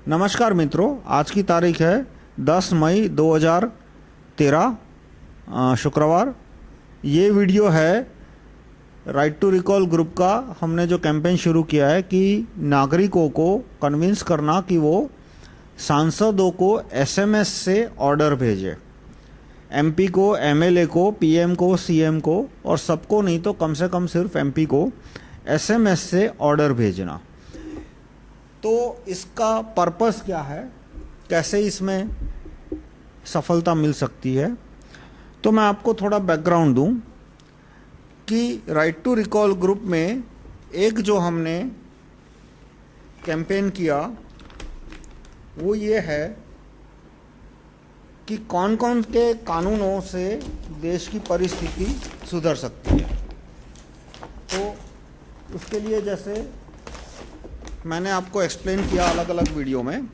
नमस्कार मित्रों, आज की तारीख है 10 मई 2013 शुक्रवार। ये वीडियो है राइट टू रिकॉल ग्रुप का। हमने जो कैंपेन शुरू किया है कि नागरिकों को कन्विंस करना कि वो सांसदों को एसएमएस से ऑर्डर भेजें। एमपी को, एमएलए को, पीएम को, सीएम को और सबको नहीं तो कम से कम सिर्फ एमपी को एसएमएस से ऑर्डर भेजना। तो इसका पर्पस क्या है, कैसे इसमें सफलता मिल सकती है, तो मैं आपको थोड़ा बैकग्राउंड दूं कि राइट टू रिकॉल ग्रुप में एक जो हमने कैंपेन किया वो ये है कि कौन कौन के कानूनों से देश की परिस्थिति सुधर सकती है। तो उसके लिए जैसे मैंने आपको एक्सप्लेन किया अलग अलग वीडियो में,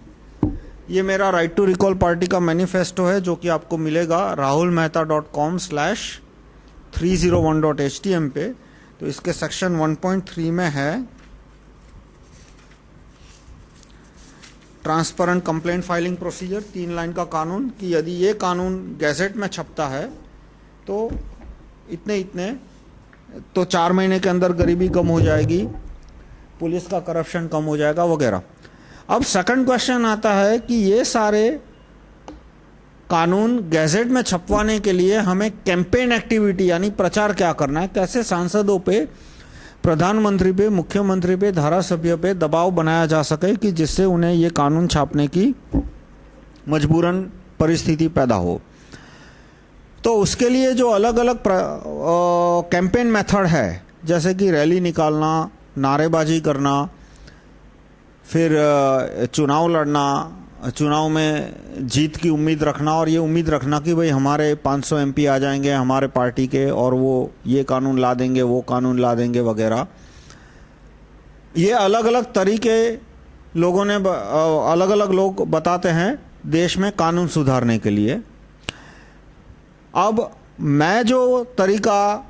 ये मेरा राइट टू रिकॉल पार्टी का मैनिफेस्टो है जो कि आपको मिलेगा rahulmehta.com/301.htm पे। तो इसके सेक्शन 1.3 में है transparent complaint filing procedure, 3 line का कानून कि यदि ये कानून गैजेट में छपता है तो इतने तो 4 महीने के अंदर गरीबी कम हो जाएगी, पुलिस का करप्शन कम हो जाएगा वगैरह। अब सेकंड क्वेश्चन आता है कि ये सारे कानून गैजेट में छपवाने के लिए हमें कैंपेन एक्टिविटी यानी प्रचार क्या करना है, कैसे सांसदों पे, प्रधानमंत्री पे, मुख्यमंत्री पे, धारासभ्य पे दबाव बनाया जा सके कि जिससे उन्हें ये कानून छापने की मजबूरन परिस्थिति पैदा हो। तो उसके लिए जो अलग अलग कैंपेन मेथड है, जैसे कि रैली निकालना, नारेबाजी करना, फिर चुनाव लड़ना, चुनाव में जीत की उम्मीद रखना और ये उम्मीद रखना कि भाई हमारे 500 एमपी आ जाएंगे हमारे पार्टी के और वो ये कानून ला देंगे, वो कानून ला देंगे वगैरह। ये अलग अलग तरीके लोगों ने अलग अलग लोग बताते हैं देश में कानून सुधारने के लिए। अब मैं जो तरीका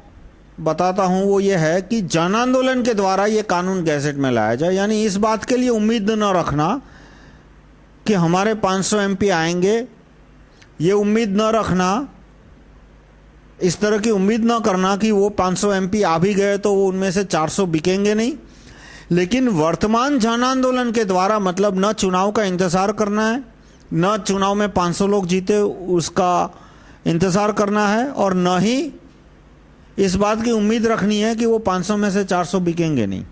बताता हूं वो ये है कि जन आंदोलन के द्वारा ये कानून गैजेट में लाया जाए। यानी इस बात के लिए उम्मीद न रखना कि हमारे 500 एमपी आएंगे, ये उम्मीद न रखना, इस तरह की उम्मीद न करना कि वो 500 एमपी आ भी गए तो वो उनमें से 400 बिकेंगे नहीं। लेकिन वर्तमान जन आंदोलन के द्वारा मतलब न चुनाव का इंतजार करना है, न चुनाव में 500 लोग जीते उसका इंतजार करना है, और न ही इस बात की उम्मीद रखनी है कि वो 500 में से 400 बिकेंगे नहीं।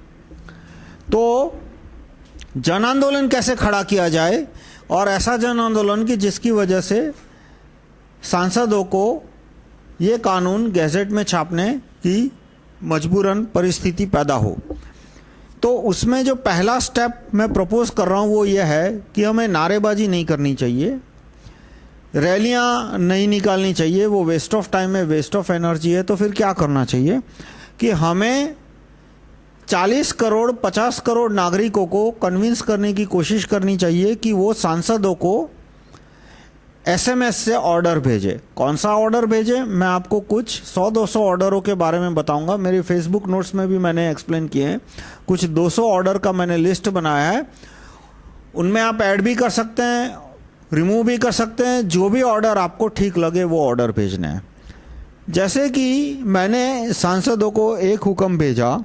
तो जन आंदोलन कैसे खड़ा किया जाए, और ऐसा जन आंदोलन कि जिसकी वजह से सांसदों को ये कानून गैजेट में छापने की मजबूरन परिस्थिति पैदा हो। तो उसमें जो पहला स्टेप मैं प्रपोज कर रहा हूँ वो ये है कि हमें नारेबाजी नहीं करनी चाहिए, रैलियां नहीं निकालनी चाहिए, वो वेस्ट ऑफ टाइम है, वेस्ट ऑफ एनर्जी है। तो फिर क्या करना चाहिए कि हमें 40 करोड़ 50 करोड़ नागरिकों को कन्विंस करने की कोशिश करनी चाहिए कि वो सांसदों को एसएमएस से ऑर्डर भेजे। कौन सा ऑर्डर भेजे, मैं आपको कुछ 100-200 ऑर्डरों के बारे में बताऊंगा। मेरे फेसबुक नोट्स में भी मैंने एक्सप्लेन किए हैं। कुछ 200 ऑर्डर का मैंने लिस्ट बनाया है, उनमें आप ऐड भी कर सकते हैं, रिमूव भी कर सकते हैं। जो भी ऑर्डर आपको ठीक लगे वो ऑर्डर भेजने हैं। जैसे कि मैंने सांसदों को एक हुक्म भेजा,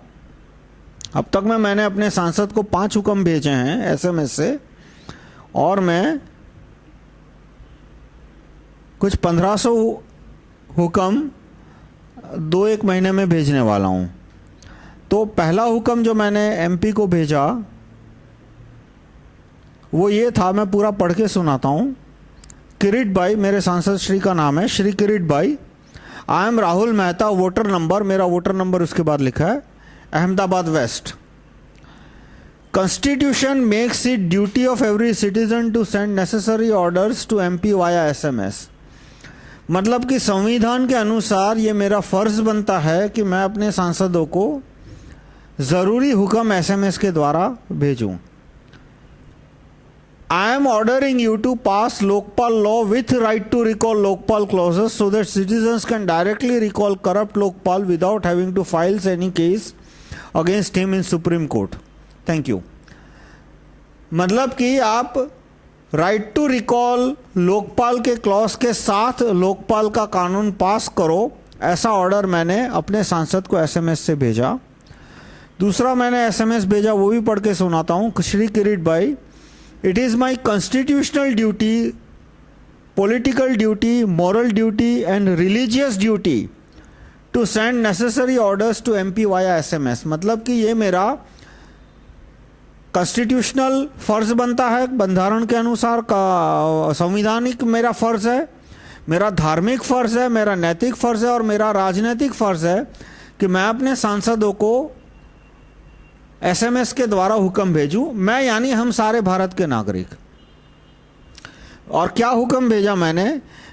अब तक मैंने अपने सांसद को 5 हुक्म भेजे हैं एसएमएस से, और मैं कुछ 1500 हुक्म 2-1 महीने में भेजने वाला हूं। तो पहला हुक्म जो मैंने एमपी को भेजा वो ये था, मैं पूरा पढ़ के सुनाता हूं। किरीट भाई, मेरे सांसद श्री का नाम है Shri Kirit bhai. I am Rahul Mehta, voter number, मेरा वोटर नंबर उसके बाद लिखा है, Ahmedabad west. Constitution makes it duty of every citizen to send necessary orders to MP via SMS। मतलब कि संविधान के अनुसार ये मेरा फर्ज बनता है कि मैं अपने सांसदों को जरूरी हुक्म एसएमएस के द्वारा भेजूं। I am ordering you to pass Lokpal law with right to recall Lokpal clauses so that citizens can directly recall corrupt Lokpal without having to file any case against him in Supreme Court. Thank you. मतलब कि आप right to recall Lokpal के clause के साथ लोकपाल का कानून पास करो, ऐसा ऑर्डर मैंने अपने सांसद को एसएमएस से भेजा। दूसरा मैंने एसएमएस भेजा, वो भी पढ़ के सुनाता हूँ। Shri Kirit bhai, it is my constitutional duty, political duty, moral duty and religious duty to send necessary orders to MP via SMS. मतलब कि ये मेरा कॉन्स्टिट्यूशनल फर्ज बनता है, बंधारण के अनुसार का संवैधानिक मेरा फर्ज है, मेरा धार्मिक फर्ज है, मेरा नैतिक फर्ज है और मेरा राजनीतिक फर्ज है कि मैं अपने सांसदों को एसएमएस के द्वारा हुक्म भेजूं, मैं यानी हम सारे भारत के नागरिक। और क्या हुक्म भेजा मैंने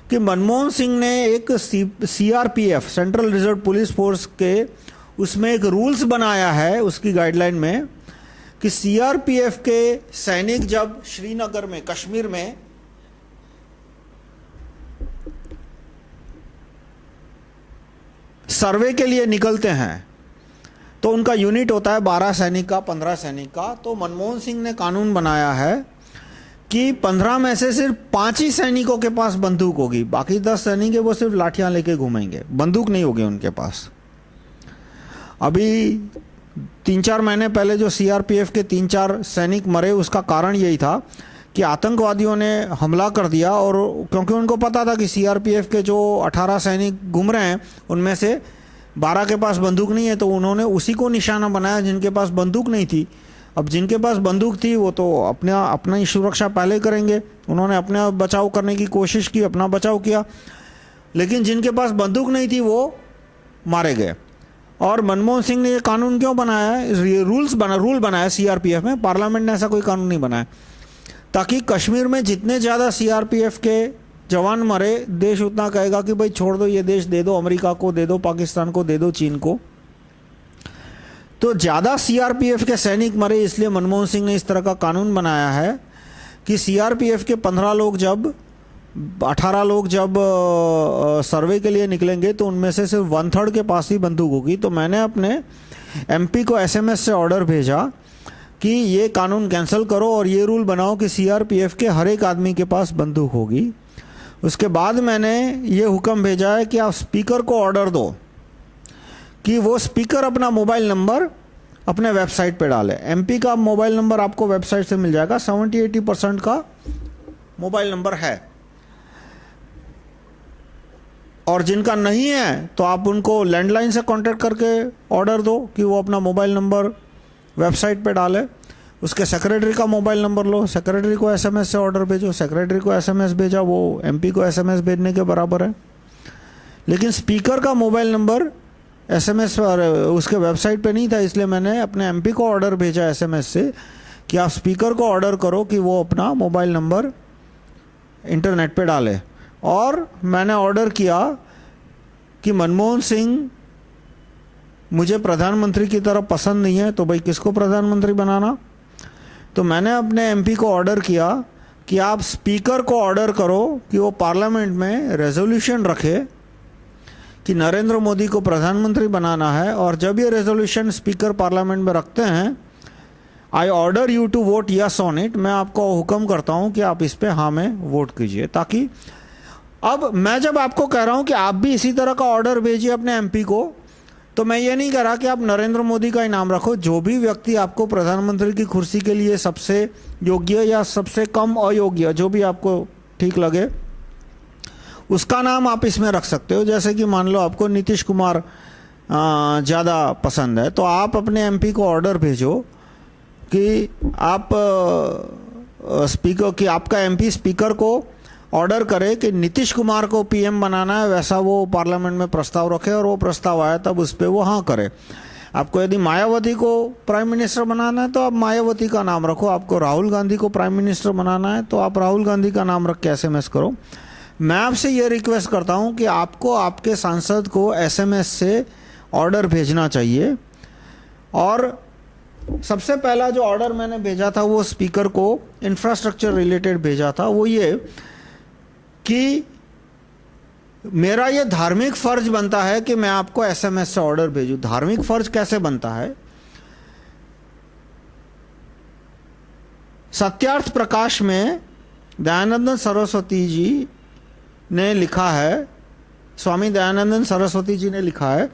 कि मनमोहन सिंह ने एक CRPF, central reserve police force के, उसमें एक रूल्स बनाया है उसकी गाइडलाइन में कि सीआरपीएफ के सैनिक जब श्रीनगर में, कश्मीर में सर्वे के लिए निकलते हैं तो उनका यूनिट होता है 12 सैनिक का, 15 सैनिक का। तो मनमोहन सिंह ने कानून बनाया है कि 15 में से सिर्फ 5 ही सैनिकों के पास बंदूक होगी, बाकी 10 सैनिक है वो सिर्फ लाठियां लेके घूमेंगे, बंदूक नहीं होगी उनके पास। अभी 3-4 महीने पहले जो सीआरपीएफ के 3-4 सैनिक मरे, उसका कारण यही था कि आतंकवादियों ने हमला कर दिया, और क्योंकि उनको पता था कि सीआरपीएफ के जो 18 सैनिक घूम रहे हैं उनमें से 12 के पास बंदूक नहीं है, तो उन्होंने उसी को निशाना बनाया जिनके पास बंदूक नहीं थी। अब जिनके पास बंदूक थी वो तो अपना ही सुरक्षा पहले करेंगे, उन्होंने अपने बचाव करने की कोशिश की, अपना बचाव किया, लेकिन जिनके पास बंदूक नहीं थी वो मारे गए। और मनमोहन सिंह ने ये कानून क्यों बनाया है, रूल बनाया सीआरपीएफ में, पार्लियामेंट ने ऐसा कोई कानून नहीं बनाया, ताकि कश्मीर में जितने ज़्यादा सीआरपीएफ के जवान मरे, देश उतना कहेगा कि भाई छोड़ दो, ये देश दे दो, अमेरिका को दे दो, पाकिस्तान को दे दो, चीन को। तो ज़्यादा सीआरपीएफ के सैनिक मरे, इसलिए मनमोहन सिंह ने इस तरह का कानून बनाया है कि सीआरपीएफ के 18 लोग जब सर्वे के लिए निकलेंगे तो उनमें से सिर्फ 1/3 के पास ही बंदूक होगी। तो मैंने अपने एमपी को एसएमएस से ऑर्डर भेजा कि ये कानून कैंसिल करो और ये रूल बनाओ कि सीआरपीएफ के हर एक आदमी के पास बंदूक होगी। उसके बाद मैंने ये हुक्म भेजा है कि आप स्पीकर को ऑर्डर दो कि वो स्पीकर अपना मोबाइल नंबर अपने वेबसाइट पे डाले। एमपी का मोबाइल नंबर आपको वेबसाइट से मिल जाएगा, 70-80% का मोबाइल नंबर है, और जिनका नहीं है तो आप उनको लैंडलाइन से कांटेक्ट करके ऑर्डर दो कि वो अपना मोबाइल नंबर वेबसाइट पे डाले। उसके सेक्रेटरी का मोबाइल नंबर लो, सेक्रेटरी को एसएमएस से ऑर्डर भेजो, सेक्रेटरी को एसएमएस भेजा, वो एमपी को एसएमएस भेजने के बराबर है। लेकिन स्पीकर का मोबाइल नंबर एसएमएस और उसके वेबसाइट पे नहीं था, इसलिए मैंने अपने एमपी को ऑर्डर भेजा एसएमएस से कि आप स्पीकर को ऑर्डर करो कि वो अपना मोबाइल नंबर इंटरनेट पे डाले। और मैंने ऑर्डर किया कि मनमोहन सिंह मुझे प्रधानमंत्री की तरफ पसंद नहीं है, तो भाई किसको प्रधानमंत्री बनाना। तो मैंने अपने एमपी को ऑर्डर किया कि आप स्पीकर को ऑर्डर करो कि वो पार्लियामेंट में रेजोल्यूशन रखे कि नरेंद्र मोदी को प्रधानमंत्री बनाना है, और जब ये रेजोल्यूशन स्पीकर पार्लियामेंट में रखते हैं, I order you to vote yes on it, मैं आपको हुक्म करता हूं कि आप इस पे हाँ में वोट कीजिए। ताकि अब मैं जब आपको कह रहा हूं कि आप भी इसी तरह का ऑर्डर भेजिए अपने एमपी को, तो मैं ये नहीं कह रहा कि आप नरेंद्र मोदी का इनाम रखो। जो भी व्यक्ति आपको प्रधानमंत्री की कुर्सी के लिए सबसे योग्य या सबसे कम अयोग्य, जो भी आपको ठीक लगे, उसका नाम आप इसमें रख सकते हो। जैसे कि मान लो आपको नीतीश कुमार ज़्यादा पसंद है, तो आप अपने एमपी को ऑर्डर भेजो कि आप आपका एमपी स्पीकर को ऑर्डर करे कि नीतीश कुमार को पीएम बनाना है, वैसा वो पार्लियामेंट में प्रस्ताव रखे, और वो प्रस्ताव आया तब उस पर वो हाँ करे। आपको यदि मायावती को प्राइम मिनिस्टर बनाना है तो आप मायावती का नाम रखो, आपको राहुल गांधी को प्राइम मिनिस्टर बनाना है तो आप राहुल गांधी का नाम रख के एसएमएस करो। मैं आपसे ये रिक्वेस्ट करता हूँ कि आपको आपके सांसद को एसएमएस से ऑर्डर भेजना चाहिए। और सबसे पहला जो ऑर्डर मैंने भेजा था वो स्पीकर को इंफ्रास्ट्रक्चर रिलेटेड भेजा था, वो ये कि मेरा ये धार्मिक फर्ज बनता है कि मैं आपको एसएमएस से ऑर्डर भेजूं। धार्मिक फर्ज कैसे बनता है? सत्यार्थ प्रकाश में दयानंद सरस्वती जी ने लिखा है, स्वामी दयानंद सरस्वती जी ने लिखा है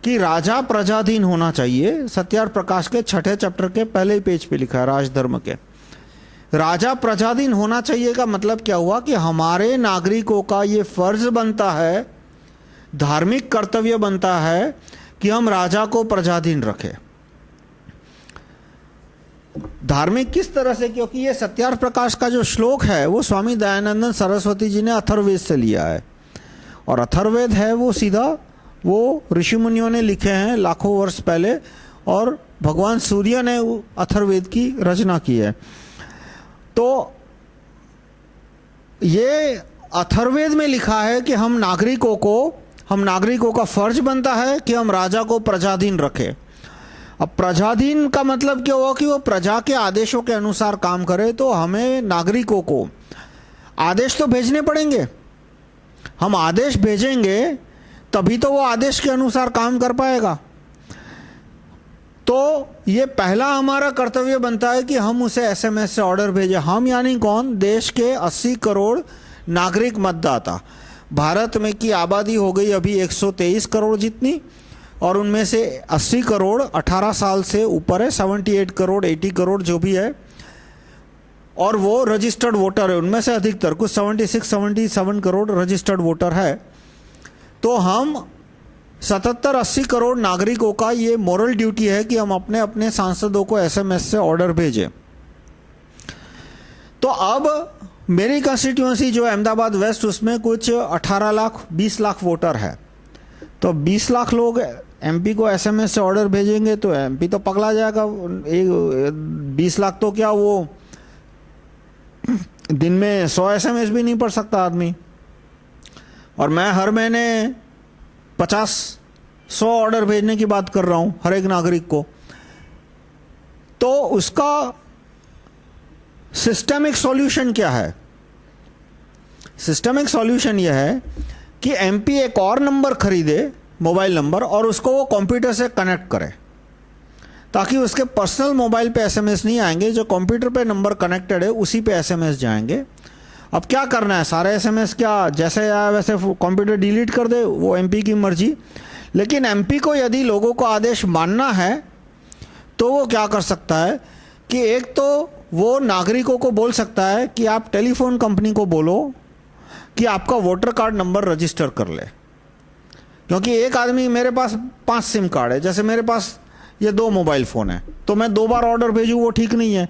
कि राजा प्रजाधीन होना चाहिए। सत्यार्थ प्रकाश के 6ठे चैप्टर के पहले पेज पे लिखा है, राजधर्म के। राजा प्रजाधीन होना चाहिए का मतलब क्या हुआ कि हमारे नागरिकों का ये फर्ज बनता है, धार्मिक कर्तव्य बनता है कि हम राजा को प्रजाधीन रखें। धार्मिक किस तरह से? क्योंकि ये सत्यार्थ प्रकाश का जो श्लोक है वो स्वामी दयानंद सरस्वती जी ने अथर्ववेद से लिया है, और अथर्ववेद है वो सीधा वो ऋषि मुनियों ने लिखे हैं लाखों वर्ष पहले, और भगवान सूर्य ने अथर्ववेद की रचना की है। तो ये अथर्ववेद में लिखा है कि हम नागरिकों का फर्ज बनता है कि हम राजा को प्रजाधीन रखें। अब प्रजाधीन का मतलब क्या हुआ कि वो प्रजा के आदेशों के अनुसार काम करे। तो हमें नागरिकों को आदेश तो भेजने पड़ेंगे। हम आदेश भेजेंगे तभी तो वो आदेश के अनुसार काम कर पाएगा। तो ये पहला हमारा कर्तव्य बनता है कि हम उसे एसएमएस से ऑर्डर भेजें। हम यानी कौन? देश के 80 करोड़ नागरिक मतदाता। भारत में की आबादी हो गई अभी 123 करोड़ जितनी, और उनमें से 80 करोड़ 18 साल से ऊपर है, 78 करोड़ 80 करोड़ जो भी है, और वो रजिस्टर्ड वोटर है। उनमें से अधिकतर कुछ 76-77 करोड़ रजिस्टर्ड वोटर है। तो हम 77-80 करोड़ नागरिकों का ये मोरल ड्यूटी है कि हम अपने अपने सांसदों को एसएमएस से ऑर्डर भेजें। तो अब मेरी कंस्टिट्यूएंसी जो अहमदाबाद वेस्ट, उसमें कुछ 18 लाख 20 लाख वोटर है। तो 20 लाख लोग एमपी को एसएमएस से ऑर्डर भेजेंगे तो एमपी तो पगला जाएगा। 20 लाख तो क्या, वो दिन में 100 एसएमएस भी नहीं पढ़ सकता आदमी। और मैं हर महीने 50-100 ऑर्डर भेजने की बात कर रहा हूं हर एक नागरिक को। तो उसका सिस्टमिक सॉल्यूशन क्या है? सिस्टमिक सॉल्यूशन यह है कि एमपी एक और नंबर खरीदे, मोबाइल नंबर, और उसको वो कंप्यूटर से कनेक्ट करे, ताकि उसके पर्सनल मोबाइल पे एसएमएस नहीं आएंगे। जो कंप्यूटर पे नंबर कनेक्टेड है उसी पे एसएमएस जाएंगे। अब क्या करना है? सारे एसएमएस क्या जैसे आया वैसे कंप्यूटर डिलीट कर दे? वो एमपी की मर्जी। लेकिन एमपी को यदि लोगों को आदेश मानना है तो वो क्या कर सकता है कि एक तो वो नागरिकों को बोल सकता है कि आप टेलीफोन कंपनी को बोलो कि आपका वोटर कार्ड नंबर रजिस्टर कर ले। क्योंकि एक आदमी, मेरे पास 5 सिम कार्ड है, जैसे मेरे पास ये 2 मोबाइल फ़ोन है, तो मैं 2 बार ऑर्डर भेजूँ वो ठीक नहीं है।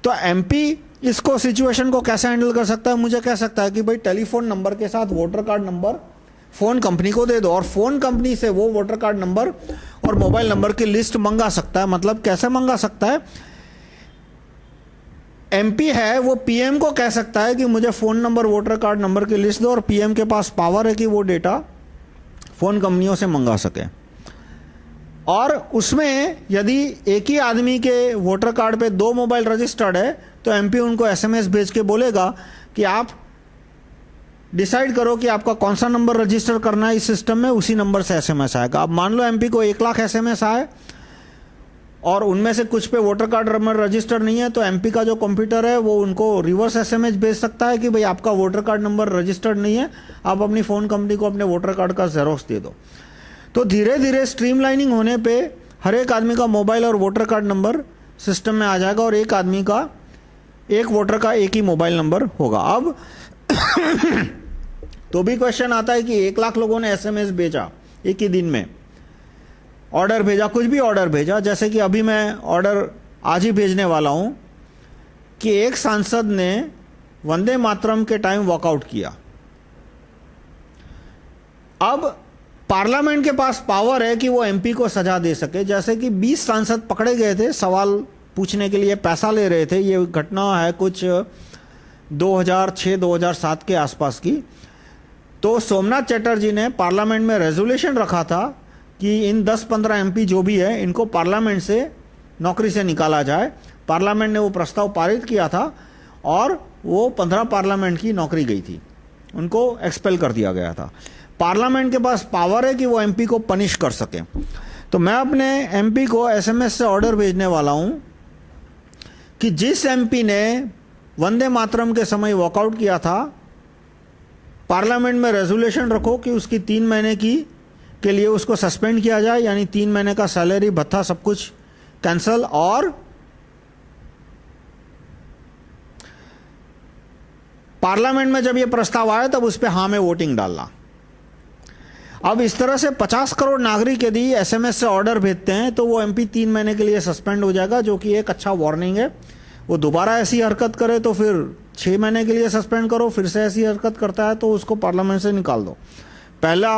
तो एमपी इसको सिचुएशन को कैसे हैंडल कर सकता है? मुझे कह सकता है कि भाई टेलीफोन नंबर के साथ voter card number phone company को दे दो, और फ़ोन कंपनी से वो वोटर कार्ड नंबर और मोबाइल नंबर की लिस्ट मंगा सकता है। मतलब कैसे मंगा सकता है? एमपी है वो पीएम को कह सकता है कि मुझे phone number voter card number की लिस्ट दो, और पीएम के पास पावर है कि वो डेटा फ़ोन कंपनियों से मंगा सके। और उसमें यदि एक ही आदमी के वोटर कार्ड पे 2 मोबाइल रजिस्टर्ड है तो एमपी उनको एसएमएस भेज के बोलेगा कि आप डिसाइड करो कि आपका कौन सा नंबर रजिस्टर करना है इस सिस्टम में, उसी नंबर से एसएमएस आएगा। अब मान लो एमपी को 1 लाख एसएमएस आए और उनमें से कुछ पे वोटर कार्ड नंबर रजिस्टर नहीं है, तो एमपी का जो कंप्यूटर है वो उनको रिवर्स एसएमएस भेज सकता है कि भाई आपका वोटर कार्ड नंबर रजिस्टर्ड नहीं है, आप अपनी फ़ोन कंपनी को अपने वोटर कार्ड का जेरोक्स दे दो। तो धीरे धीरे स्ट्रीमलाइनिंग होने पे हर एक आदमी का मोबाइल और वोटर कार्ड नंबर सिस्टम में आ जाएगा, और एक आदमी का, एक वोटर का एक ही मोबाइल नंबर होगा। अब तो भी क्वेश्चन आता है कि 1 लाख लोगों ने एसएमएस भेजा एक ही दिन में, ऑर्डर भेजा, कुछ भी ऑर्डर भेजा। जैसे कि अभी मैं ऑर्डर आज ही भेजने वाला हूं कि एक सांसद ने वंदे मातरम के टाइम वॉकआउट किया। अब पार्लियामेंट के पास पावर है कि वो एमपी को सजा दे सके। जैसे कि 20 सांसद पकड़े गए थे सवाल पूछने के लिए, पैसा ले रहे थे। ये घटना है कुछ 2006-2007 के आसपास की। तो सोमनाथ चटर्जी ने पार्लियामेंट में रेजोल्यूशन रखा था कि इन 10-15 एमपी जो भी है इनको पार्लियामेंट से नौकरी से निकाला जाए। पार्लियामेंट ने वो प्रस्ताव पारित किया था और वो 15 पार्लियामेंट की नौकरी गई थी, उनको एक्सपेल कर दिया गया था। पार्लियामेंट के पास पावर है कि वो एमपी को पनिश कर सके। तो मैं अपने एमपी को एसएमएस से ऑर्डर भेजने वाला हूं कि जिस एमपी ने वंदे मातरम के समय वॉकआउट किया था, पार्लियामेंट में रेजोल्यूशन रखो कि उसकी 3 महीने की के लिए उसको सस्पेंड किया जाए, यानी 3 महीने का सैलरी भत्ता सब कुछ कैंसल, और पार्लियामेंट में जब यह प्रस्ताव आया तब उस पर हाँ में वोटिंग डालना। अब इस तरह से 50 करोड़ नागरिक यदि एसएमएस से ऑर्डर भेजते हैं तो वो एमपी 3 महीने के लिए सस्पेंड हो जाएगा, जो कि एक अच्छा वार्निंग है। वो दोबारा ऐसी हरकत करे तो फिर 6 महीने के लिए सस्पेंड करो, फिर से ऐसी हरकत करता है तो उसको पार्लियामेंट से निकाल दो। पहला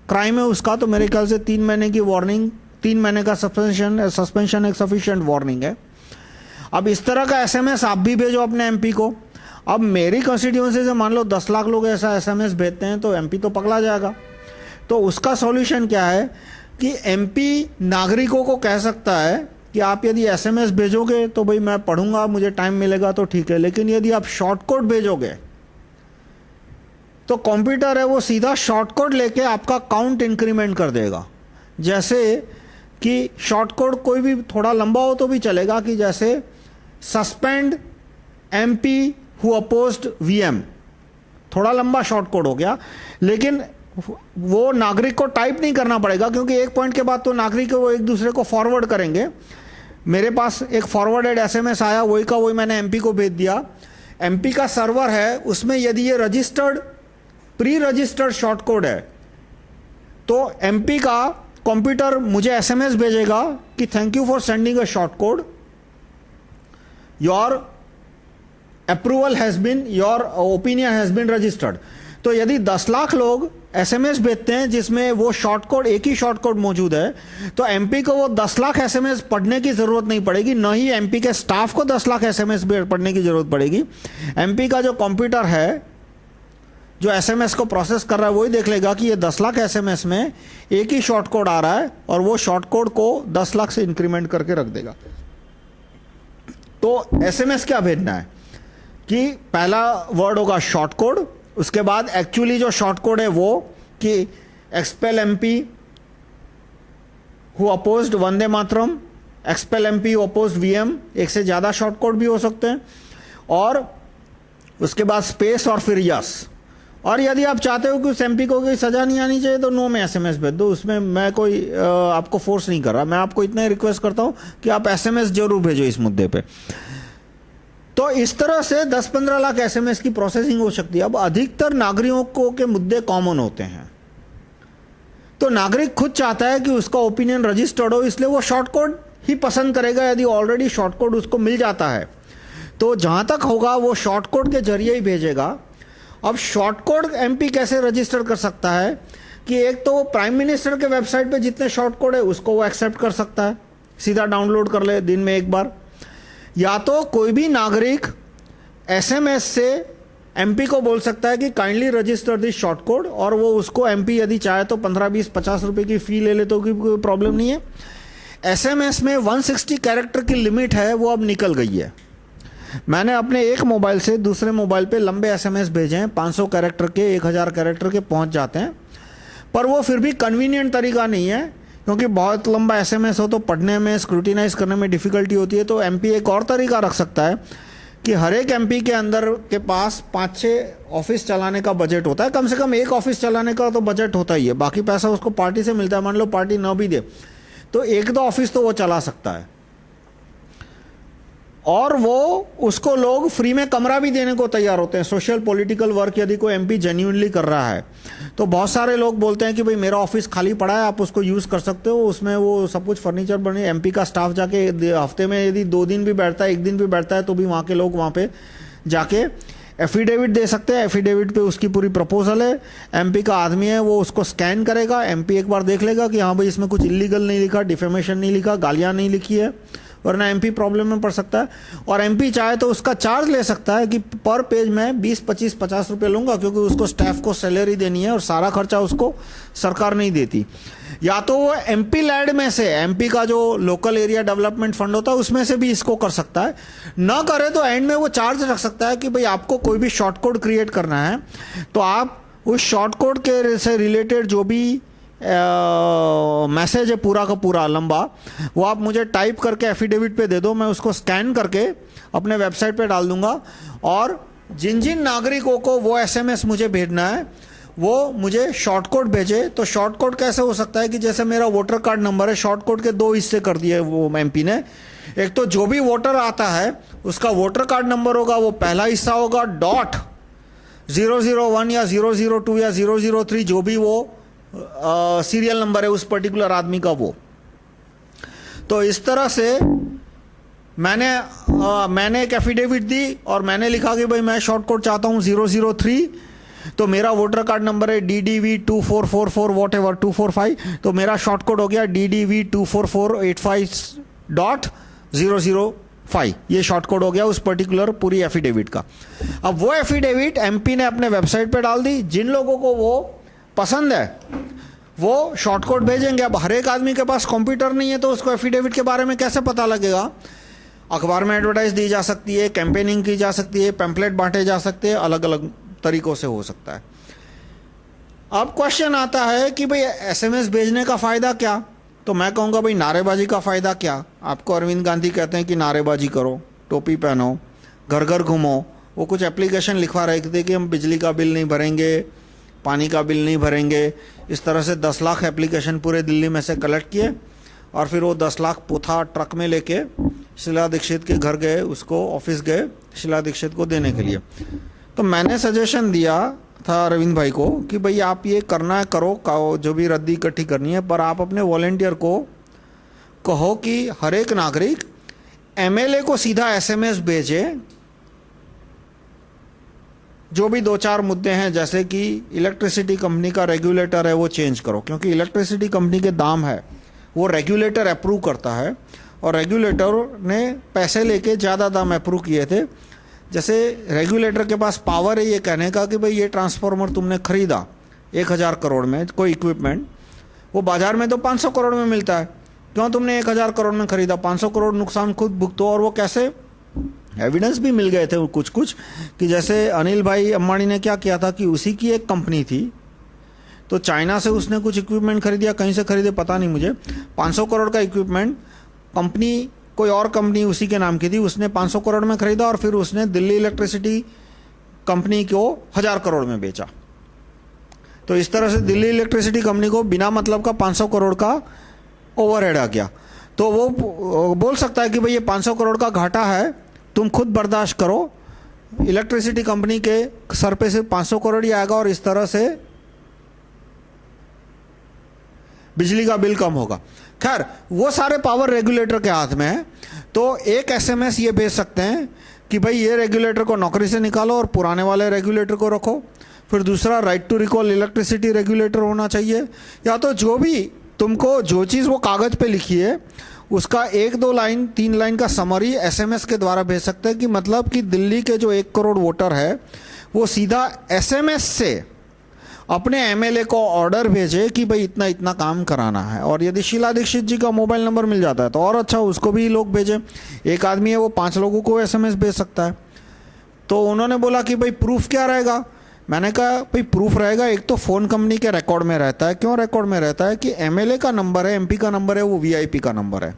क्राइम है उसका, तो मेरे ख्याल से 3 महीने की वार्निंग, 3 महीने का सस्पेंशन एक सफिशिएंट वार्निंग है। अब इस तरह का एसएमएस आप भी भेजो अपने एमपी को। अब मेरी कंस्टिट्यूएंसी से मान लो 10 लाख लोग ऐसा एसएमएस भेजते हैं तो एमपी तो पगला जाएगा। तो उसका सॉल्यूशन क्या है कि एमपी नागरिकों को कह सकता है कि आप यदि एसएमएस भेजोगे तो भाई मैं पढ़ूंगा, मुझे टाइम मिलेगा तो ठीक है, लेकिन यदि आप शॉर्टकोड भेजोगे तो कंप्यूटर है वो सीधा शॉर्टकोड लेके आपका काउंट इंक्रीमेंट कर देगा। जैसे कि शॉर्टकोड कोई भी थोड़ा लंबा हो तो भी चलेगा, कि जैसे suspend MP who opposed VM, थोड़ा लंबा शॉर्टकोड हो गया, लेकिन वो नागरिक को टाइप नहीं करना पड़ेगा, क्योंकि एक पॉइंट के बाद तो नागरिक वो एक दूसरे को फॉरवर्ड करेंगे। मेरे पास एक फॉरवर्डेड एसएमएस आया, वही का वही मैंने एमपी को भेज दिया। एमपी का सर्वर है, उसमें यदि ये रजिस्टर्ड प्री रजिस्टर्ड शॉर्टकोड है तो एमपी का कंप्यूटर मुझे एसएमएस भेजेगा कि thank you for sending a shortcode, your approval has been, your opinion has been registered. तो यदि 10 लाख लोग एसएमएस भेजते हैं जिसमें वो शॉर्टकोड, एक ही शॉर्टकोड मौजूद है, तो एमपी को वो 10 लाख एसएमएस पढ़ने की जरूरत नहीं पड़ेगी, न ही एमपी के स्टाफ को 10 लाख एसएमएस पढ़ने की जरूरत पड़ेगी। एमपी का जो कंप्यूटर है जो एसएमएस को प्रोसेस कर रहा है वही देख लेगा कि ये 10 लाख एसएमएस में एक ही शॉर्टकोड आ रहा है, और वो शॉर्टकोड को 10 लाख से इंक्रीमेंट करके रख देगा। तो एसएमएस क्या भेजना है कि पहला वर्ड होगा शॉर्टकोड, उसके बाद एक्चुअली जो शॉर्टकोड है वो कि expel MP who opposed Vande Mataram, expel MP who opposed VM, एक से ज्यादा शॉर्टकोड भी हो सकते हैं, और उसके बाद स्पेस और फिर यस। और यदि आप चाहते हो कि उस एमपी को कोई सजा नहीं आनी चाहिए तो नो में एसएमएस भेज दो, उसमें मैं कोई आपको फोर्स नहीं कर रहा। मैं आपको इतना ही रिक्वेस्ट करता हूं कि आप एसएमएस जरूर भेजो इस मुद्दे पे। तो इस तरह से 10-15 लाख एसएमएस की प्रोसेसिंग हो सकती है। अब अधिकतर नागरिकों के मुद्दे कॉमन होते हैं, तो नागरिक खुद चाहता है कि उसका ओपिनियन रजिस्टर्ड हो, इसलिए वो शॉर्टकोड ही पसंद करेगा। यदि ऑलरेडी शॉर्टकोड उसको मिल जाता है तो जहां तक होगा वो शॉर्टकोड के जरिए ही भेजेगा। अब शॉर्टकोड एमपी कैसे रजिस्टर कर सकता है कि एक तो प्राइम मिनिस्टर के वेबसाइट पे जितने शॉर्टकोड है उसको वो एक्सेप्ट कर सकता है, सीधा डाउनलोड कर ले दिन में एक बार, या तो कोई भी नागरिक एसएमएस से एमपी को बोल सकता है कि काइंडली रजिस्टर दिस शॉर्टकोड, और वो उसको एमपी यदि चाहे तो 15, 20, 50 रुपए की फी ले ले तो कोई प्रॉब्लम नहीं है। एसएमएस में 160 कैरेक्टर की लिमिट है, वो अब निकल गई है। मैंने अपने एक मोबाइल से दूसरे मोबाइल पे लंबे एसएमएस भेजे हैं, 500 कैरेक्टर के, 1000 कैरेक्टर के पहुंच जाते हैं, पर वो फिर भी कन्वीनियंट तरीका नहीं है, क्योंकि बहुत लंबा एसएमएस हो तो पढ़ने में, स्क्रूटिनाइज करने में डिफिकल्टी होती है। तो एमपी एक और तरीका रख सकता है कि हर एक एमपी के अंदर के पास 5-6 ऑफिस चलाने का बजट होता है, कम से कम एक ऑफिस चलाने का तो बजट होता ही है, बाकी पैसा उसको पार्टी से मिलता है। मान लो पार्टी न भी दे तो 1-2 ऑफिस तो वो चला सकता है, और वो उसको लोग फ्री में कमरा भी देने को तैयार होते हैं। सोशल पॉलिटिकल वर्क यदि कोई एमपी जेन्युइनली कर रहा है तो बहुत सारे लोग बोलते हैं कि भाई मेरा ऑफिस खाली पड़ा है, आप उसको यूज कर सकते हो, उसमें वो सब कुछ फर्नीचर बने। एमपी का स्टाफ जाके हफ्ते में यदि 2 दिन भी बैठता है, 1 दिन भी बैठता है, तो भी वहाँ के लोग वहाँ पे जाके एफिडेविट दे सकते हैं। एफिडेविट पे उसकी पूरी प्रपोजल है, एमपी का आदमी है वो उसको स्कैन करेगा, एमपी एक बार देख लेगा कि हाँ भाई इसमें कुछ इलीगल नहीं लिखा, डिफेमेशन नहीं लिखा, गालियाँ नहीं लिखी है, वरना एमपी प्रॉब्लम में पड़ सकता है। और एमपी चाहे तो उसका चार्ज ले सकता है कि पर पेज में 20, 25, 50 रुपए लूंगा, क्योंकि उसको स्टाफ को सैलरी देनी है और सारा खर्चा उसको सरकार नहीं देती। या तो वो एमपी लैड में से, एमपी का जो लोकल एरिया डेवलपमेंट फंड होता है उसमें से भी इसको कर सकता है। ना करे तो एंड में वो चार्ज रख सकता है कि भाई आपको कोई भी शॉर्ट कोड क्रिएट करना है तो आप उस शॉर्ट कोड के से रिलेटेड जो भी मैसेज है पूरा का पूरा लंबा, वो आप मुझे टाइप करके एफिडेविट पे दे दो, मैं उसको स्कैन करके अपने वेबसाइट पे डाल दूंगा। और जिन जिन नागरिकों को वो एसएमएस मुझे भेजना है वो मुझे शॉर्ट कोड भेजे। तो शॉर्ट कोड कैसे हो सकता है कि जैसे मेरा वोटर कार्ड नंबर है, शॉर्ट कोड के 2 हिस्से कर दिए वो एमपी ने। एक तो जो भी वोटर आता है उसका वोटर कार्ड नंबर होगा, वो पहला हिस्सा होगा, डॉट 001 या 002 या 003 जो भी वो सीरियल नंबर है उस पर्टिकुलर आदमी का वो। तो इस तरह से मैंने एक एफिडेविट दी और मैंने लिखा कि भाई मैं शॉर्ट कोड चाहता हूं 003, तो मेरा वोटर कार्ड नंबर है DDV2444 वॉट एवर 245, तो मेरा शॉर्ट कोड हो गया DDV24485.005। ये शॉर्ट कोड हो गया उस पर्टिकुलर पूरी एफिडेविट का। अब वो एफिडेविट एमपी ने अपने वेबसाइट पे डाल दी। जिन लोगों को वो पसंद है वो शॉर्ट कोड भेजेंगे। अब हर एक आदमी के पास कंप्यूटर नहीं है तो उसको एफिडेविट के बारे में कैसे पता लगेगा? अखबार में एडवर्टाइज दी जा सकती है, कैंपेनिंग की जा सकती है, पैम्पलेट बांटे जा सकते हैं, अलग अलग तरीकों से हो सकता है। अब क्वेश्चन आता है कि भाई एसएमएस भेजने का फायदा क्या? तो मैं कहूंगा भाई नारेबाजी का फायदा क्या? आपको अरविंद गांधी कहते हैं कि नारेबाजी करो, टोपी पहनो, घर घर घूमो। वो कुछ एप्लीकेशन लिखवा रहे थे कि हम बिजली का बिल नहीं भरेंगे, पानी का बिल नहीं भरेंगे। इस तरह से 10 लाख एप्लीकेशन पूरे दिल्ली में से कलेक्ट किए और फिर वो 10 लाख पोथा ट्रक में लेके शीला दीक्षित के घर गए, उसको ऑफिस गए शीला दीक्षित को देने के लिए। तो मैंने सजेशन दिया था अरविंद भाई को कि भाई आप ये करना है करो, जो भी रद्दी इकट्ठी करनी है, पर आप अपने वॉलेंटियर को कहो कि हर एक नागरिक एमएलए को सीधा एसएमएस भेजे। जो भी 2-4 मुद्दे हैं जैसे कि इलेक्ट्रिसिटी कंपनी का रेगुलेटर है वो चेंज करो, क्योंकि इलेक्ट्रिसिटी कंपनी के दाम है वो रेगुलेटर अप्रूव करता है और रेगुलेटर ने पैसे लेके ज़्यादा दाम अप्रूव किए थे। जैसे रेगुलेटर के पास पावर है ये कहने का कि भाई ये ट्रांसफार्मर तुमने खरीदा 1000 करोड़ में, कोई इक्विपमेंट, वो बाजार में तो 500 करोड़ में मिलता है, क्यों तुमने 1000 करोड़ में खरीदा? 500 करोड़ नुकसान खुद भुगतो। और वो कैसे एविडेंस भी मिल गए थे कुछ कुछ कि जैसे अनिल भाई अंबानी ने क्या किया था कि उसी की एक कंपनी थी, तो चाइना से उसने कुछ इक्विपमेंट खरीदिया, कहीं से खरीदे पता नहीं मुझे, 500 करोड़ का इक्विपमेंट कंपनी, कोई और कंपनी उसी के नाम की थी, उसने 500 करोड़ में खरीदा और फिर उसने दिल्ली इलेक्ट्रिसिटी कंपनी को 1000 करोड़ में बेचा। तो इस तरह से दिल्ली इलेक्ट्रिसिटी कंपनी को बिना मतलब का 500 करोड़ का ओवरहेड आ गया। तो वो बोल सकता है कि भाई ये 500 करोड़ का घाटा है, तुम खुद बर्दाश्त करो, इलेक्ट्रिसिटी कंपनी के सर पे सिर्फ 500 करोड़ ही आएगा और इस तरह से बिजली का बिल कम होगा। खैर वो सारे पावर रेगुलेटर के हाथ में है। तो एक एसएमएस ये भेज सकते हैं कि भाई ये रेगुलेटर को नौकरी से निकालो और पुराने वाले रेगुलेटर को रखो। फिर दूसरा right to recall electricity regulator होना चाहिए, या तो जो भी तुमको जो चीज़ वो कागज़ पे लिखी है उसका 1-2 लाइन 3 लाइन का समरी एसएमएस के द्वारा भेज सकते हैं। कि मतलब कि दिल्ली के जो 1 करोड़ वोटर है वो सीधा एसएमएस से अपने एमएलए को ऑर्डर भेजे कि भाई इतना इतना काम कराना है। और यदि शीला दीक्षित जी का मोबाइल नंबर मिल जाता है तो और अच्छा, उसको भी लोग भेजे। एक आदमी है वो 5 लोगों को एसएमएस भेज सकता है। तो उन्होंने बोला कि भाई प्रूफ क्या रहेगा? मैंने कहा भाई प्रूफ रहेगा, एक तो फ़ोन कंपनी के रिकॉर्ड में रहता है। क्यों रिकॉर्ड में रहता है? कि एमएलए का नंबर है, एमपी का नंबर है, वो वीआईपी का नंबर है।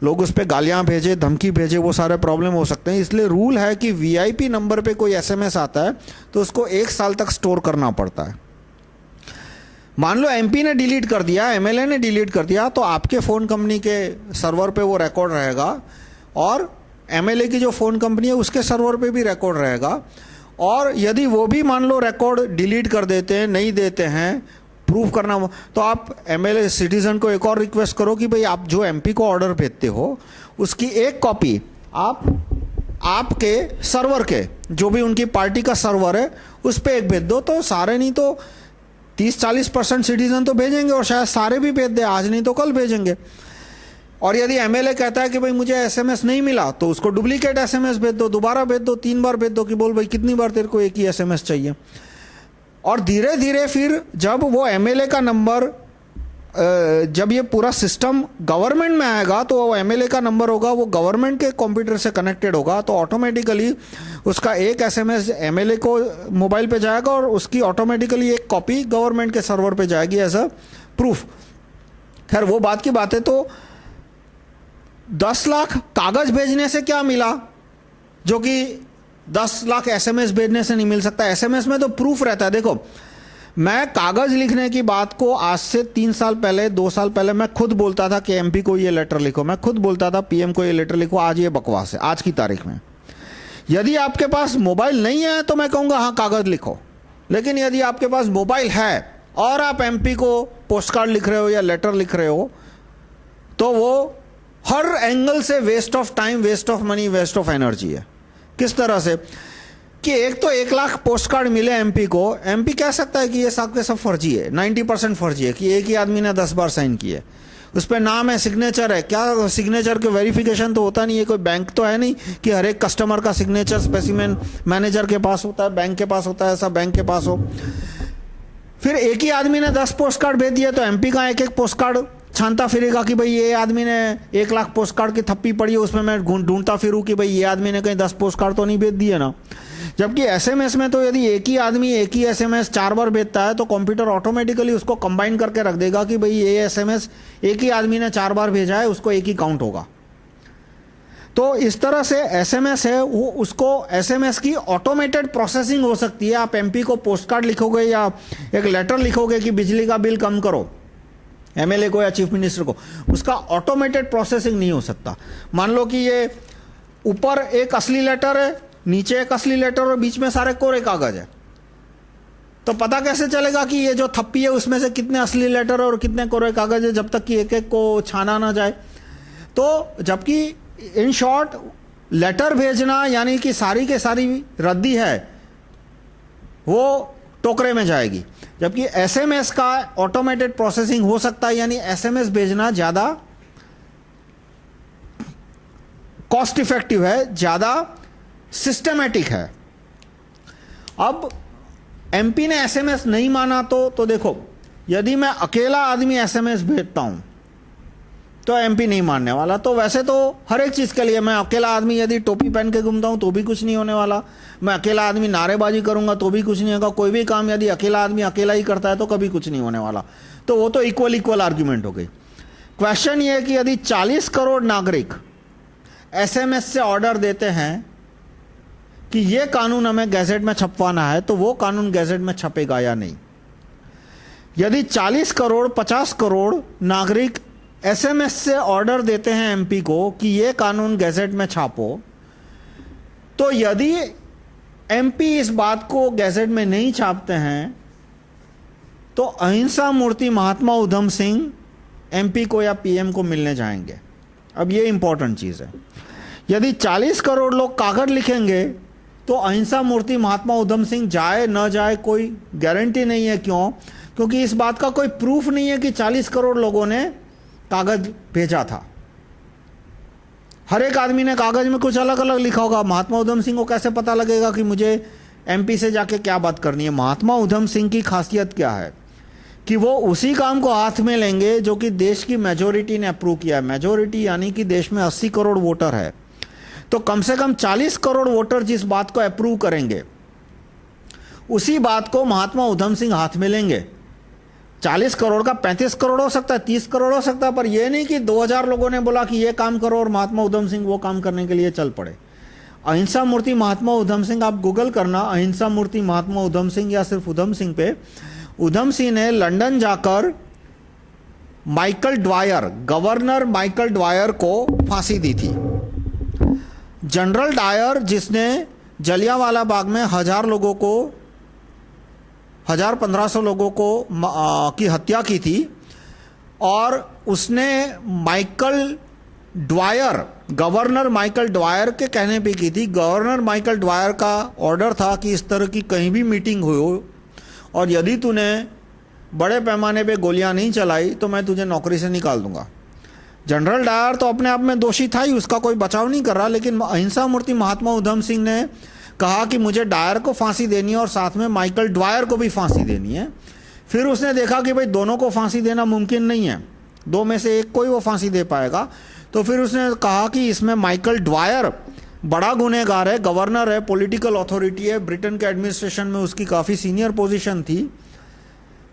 लोग उस पर गालियाँ भेजे, धमकी भेजे, वो सारे प्रॉब्लम हो सकते हैं। इसलिए रूल है कि वीआईपी नंबर पे कोई एसएमएस आता है तो उसको 1 साल तक स्टोर करना पड़ता है। मान लो एमपी ने डिलीट कर दिया, एमएलए ने डिलीट कर दिया, तो आपके फ़ोन कंपनी के सर्वर पे वो रिकॉर्ड रहेगा और एमएलए की जो फ़ोन कंपनी है उसके सर्वर पे भी रिकॉर्ड रहेगा। और यदि वो भी मान लो रिकॉर्ड डिलीट कर देते हैं, नहीं देते हैं, प्रूफ करना, तो आप एमएलए सिटीजन को एक और रिक्वेस्ट करो कि भाई आप जो एमपी को ऑर्डर भेजते हो उसकी एक कॉपी आप आपके सर्वर के, जो भी उनकी पार्टी का सर्वर है उस पर एक भेज दो। तो सारे नहीं तो 30-40% सिटीजन तो भेजेंगे और शायद सारे भी भेज दे, आज नहीं तो कल भेजेंगे। और यदि एमएलए कहता है कि भाई मुझे एसएमएस नहीं मिला तो उसको डुप्लीकेट एसएमएस भेज दो, दोबारा भेज दो, 3 बार भेज दो कि बोल भाई कितनी बार तेरे को एक ही एसएमएस चाहिए। और धीरे धीरे फिर जब वो एमएलए का नंबर, जब ये पूरा सिस्टम गवर्नमेंट में आएगा तो वो एमएलए का नंबर होगा, वो गवर्नमेंट के कंप्यूटर से कनेक्टेड होगा, तो ऑटोमेटिकली उसका एक एसएमएस एमएलए को मोबाइल पे जाएगा और उसकी ऑटोमेटिकली एक कॉपी गवर्नमेंट के सर्वर पे जाएगी एज अ प्रूफ। खैर वो बात की बात है। तो 10 लाख कागज भेजने से क्या मिला जो कि 10 लाख एसएमएस भेजने से नहीं मिल सकता? एसएमएस में तो प्रूफ रहता है। देखो, मैं कागज लिखने की बात को आज से 3 साल पहले 2 साल पहले मैं खुद बोलता था कि एमपी को ये लेटर लिखो, मैं खुद बोलता था पीएम को ये लेटर लिखो। आज ये बकवास है आज की तारीख में। यदि आपके पास मोबाइल नहीं है तो मैं कहूंगा हाँ कागज लिखो, लेकिन यदि आपके पास मोबाइल है और आप एमपी को पोस्ट कार्ड लिख रहे हो या लेटर लिख रहे हो तो वो हर एंगल से waste of time, waste of money, waste of energy है। किस तरह से कि एक तो 1 लाख पोस्ट कार्ड मिले एमपी को, एमपी कह सकता है कि ये सब के सब फर्जी है, 90% फर्जी है, कि एक ही आदमी ने 10 बार साइन किए, उस पर नाम है, सिग्नेचर है। क्या सिग्नेचर के वेरिफिकेशन तो होता नहीं है, कोई बैंक तो है नहीं कि हर एक कस्टमर का सिग्नेचर स्पेसिमेन मैनेजर के पास होता है, बैंक के पास होता है, ऐसा बैंक के पास हो। फिर एक ही आदमी ने 10 पोस्ट कार्ड भेज दिया तो एमपी का एक एक पोस्ट कार्ड छानता फिरेगा कि भाई ये आदमी ने 1 लाख पोस्ट कार्ड की थप्पी पड़ी है, उसमें मैं ढूंढता फिरूं कि भाई ये आदमी ने कहीं 10 पोस्ट कार्ड तो नहीं भेज दिए ना। जबकि एसएमएस में तो यदि एक ही आदमी एक ही एसएमएस 4 बार भेजता है तो कंप्यूटर ऑटोमेटिकली उसको कंबाइन करके रख देगा कि भाई ये एसएमएस एक ही आदमी ने 4 बार भेजा है, उसको एक ही काउंट होगा। तो इस तरह से एसएमएस है वो, उसको एसएमएस की ऑटोमेटेड प्रोसेसिंग हो सकती है। आप एमपी को पोस्ट कार्ड लिखोगे या एक लेटर लिखोगे कि बिजली का बिल कम करो, एमएलए को या चीफ मिनिस्टर को, उसका ऑटोमेटेड प्रोसेसिंग नहीं हो सकता। मान लो कि ये ऊपर एक असली लेटर है, नीचे एक असली लेटर और बीच में सारे कोरे कागज है, तो पता कैसे चलेगा कि ये जो थप्पी है उसमें से कितने असली लेटर और कितने कोरे कागज है, जब तक कि एक एक को छाना ना जाए। तो जबकि इन शॉर्ट लेटर भेजना यानी कि सारी के सारी रद्दी है, वो टोकरे में जाएगी। जबकि एसएमएस का ऑटोमेटेड प्रोसेसिंग हो सकता है, यानी एसएमएस भेजना ज्यादा कॉस्ट इफेक्टिव है, ज्यादा सिस्टमैटिक है। अब एमपी ने एसएमएस नहीं माना तो देखो, यदि मैं अकेला आदमी एसएमएस भेजता हूं तो एमपी नहीं मानने वाला। तो वैसे तो हर एक चीज के लिए मैं अकेला आदमी यदि टोपी पहन के घूमता हूं तो भी कुछ नहीं होने वाला, मैं अकेला आदमी नारेबाजी करूंगा तो भी कुछ नहीं होगा, कोई भी काम यदि अकेला आदमी अकेला ही करता है तो कभी कुछ नहीं होने वाला। तो वो तो इक्वल आर्ग्यूमेंट हो गई। क्वेश्चन ये है कि यदि 40 करोड़ नागरिक एसएमएस से ऑर्डर देते हैं कि ये कानून हमें गैजेट में छपवाना है, तो वो कानून गैजेट में छपेगा या नहीं। यदि 40 करोड़ 50 करोड़ नागरिक एसएमएस से ऑर्डर देते हैं एमपी को कि ये कानून गैजेट में छापो, तो यदि एमपी इस बात को गैजेट में नहीं छापते हैं तो अहिंसा मूर्ति महात्मा उधम सिंह एमपी को या पीएम को मिलने जाएंगे। अब ये इंपॉर्टेंट चीज है। यदि 40 करोड़ लोग कागज लिखेंगे तो अहिंसा मूर्ति महात्मा उधम सिंह जाए न जाए कोई गारंटी नहीं है। क्यों? क्योंकि इस बात का कोई प्रूफ नहीं है कि 40 करोड़ लोगों ने कागज भेजा था। हर एक आदमी ने कागज में कुछ अलग अलग लिखा होगा। महात्मा उधम सिंह को कैसे पता लगेगा कि मुझे एमपी से जाके क्या बात करनी है? महात्मा उधम सिंह की खासियत क्या है कि वो उसी काम को हाथ में लेंगे जो कि देश की मेजोरिटी ने अप्रूव किया है। मेजोरिटी यानी कि देश में 80 करोड़ वोटर है, तो कम से कम 40 करोड़ वोटर जिस बात को अप्रूव करेंगे उसी बात को महात्मा उधम सिंह हाथ में लेंगे। 40 करोड़ का 35 करोड़ हो सकता है, 30 करोड़ हो सकता है, पर यह नहीं कि 2000 लोगों ने बोला कि यह काम करो और महात्मा उधम सिंह वो काम करने के लिए चल पड़े। अहिंसा मूर्ति महात्मा उधम सिंह, आप गूगल करना अहिंसा मूर्ति महात्मा उधम सिंह या सिर्फ उधम सिंह पे। उधम सिंह ने लंदन जाकर Michael Dwyer, governor Michael Dwyer को फांसी दी थी। जनरल डायर जिसने जलियांवाला बाग में 1500 लोगों को की हत्या की थी, और उसने Michael Dwyer, governor Michael Dwyer के कहने पे की थी। गवर्नर माइकल ड्वायर का ऑर्डर था कि इस तरह की कहीं भी मीटिंग हो और यदि तूने बड़े पैमाने पे गोलियां नहीं चलाई तो मैं तुझे नौकरी से निकाल दूंगा। जनरल डायर तो अपने आप में दोषी था ही, उसका कोई बचाव नहीं कर रहा, लेकिन अहिंसा मूर्ति महात्मा उधम सिंह ने कहा कि मुझे डायर को फांसी देनी है और साथ में माइकल ड्वायर को भी फांसी देनी है। फिर उसने देखा कि भाई दोनों को फांसी देना मुमकिन नहीं है, 2 में से एक को ही वो फांसी दे पाएगा। तो फिर उसने कहा कि इसमें माइकल ड्वायर बड़ा गुनहगार है, गवर्नर है, पॉलिटिकल अथॉरिटी है, ब्रिटेन के एडमिनिस्ट्रेशन में उसकी काफ़ी सीनियर पोजीशन थी,